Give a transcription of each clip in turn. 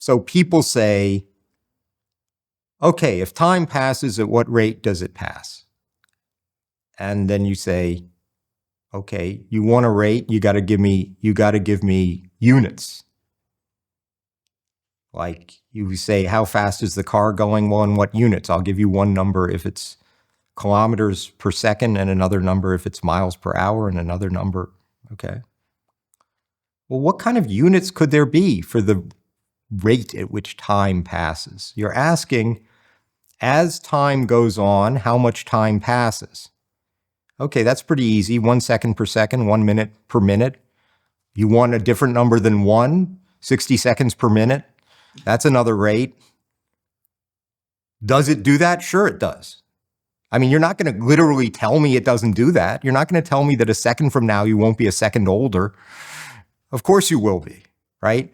So people say, okay, if time passes, at what rate does it pass? And then you say, okay, you want a rate, you got to give me units. Like you say, how fast is the car going? Well, in what units? I'll give you one number if it's kilometers per second and another number if it's miles per hour and another number. Okay. Well, what kind of units could there be for the rate at which time passes? You're asking, as time goes on, how much time passes? Okay, that's pretty easy. 1 second per second, 1 minute per minute. You want a different number than 60 seconds per minute? That's another rate. Does it do that? Sure, it does. I mean, you're not going to literally tell me it doesn't do that. You're not going to tell me that a second from now you won't be a second older. Of course you will be, right?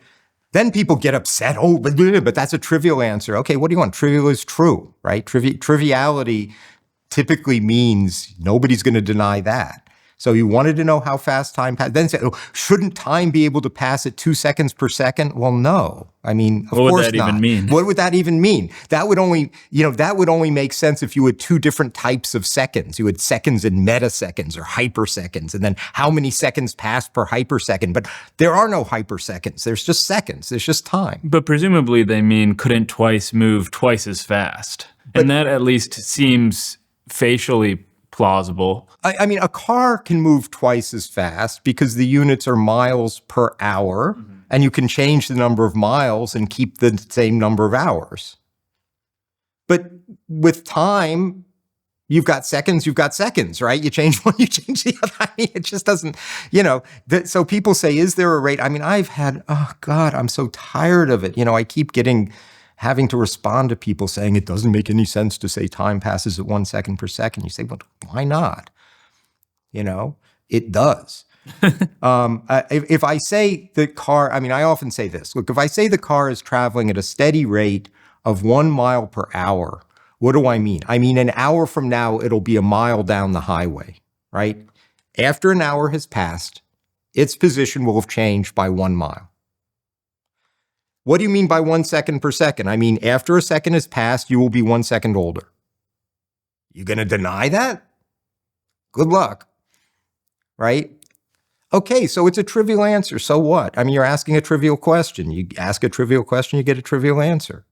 Then people get upset. Oh, but that's a trivial answer. Okay, what do you want? Trivial is true, right? Triviality typically means nobody's going to deny that. So you wanted to know how fast time passed. Then say, oh, shouldn't time be able to pass at 2 seconds per second? Well, no. I mean, of course not. What would that even mean? What would that even mean? That would only make sense if you had two different types of seconds. You had seconds and metaseconds or hyperseconds, and then how many seconds pass per hypersecond. But there are no hyperseconds. There's just seconds. There's just time. But presumably they mean couldn't twice move twice as fast. And that at least seems facially plausible. I mean, a car can move twice as fast because the units are miles per hour, and you can change the number of miles and keep the same number of hours. But with time, you've got seconds, right? You change one, you change the other. I mean, it just doesn't, so people say, is there a rate? I mean, oh God, I'm so tired of it. I keep having to respond to people saying it doesn't make any sense to say time passes at 1 second per second. You say, well, why not? It does. If I say the car, I mean, I often say this. Look, if I say the car is traveling at a steady rate of 1 mile per hour, what do I mean? I mean, an hour from now, it'll be a mile down the highway, right? After an hour has passed, its position will have changed by 1 mile. What do you mean by 1 second per second? I mean, after a second has passed, you will be 1 second older. You going to deny that? Good luck, right? Okay, so it's a trivial answer. So what? I mean, you're asking a trivial question. You ask a trivial question, you get a trivial answer.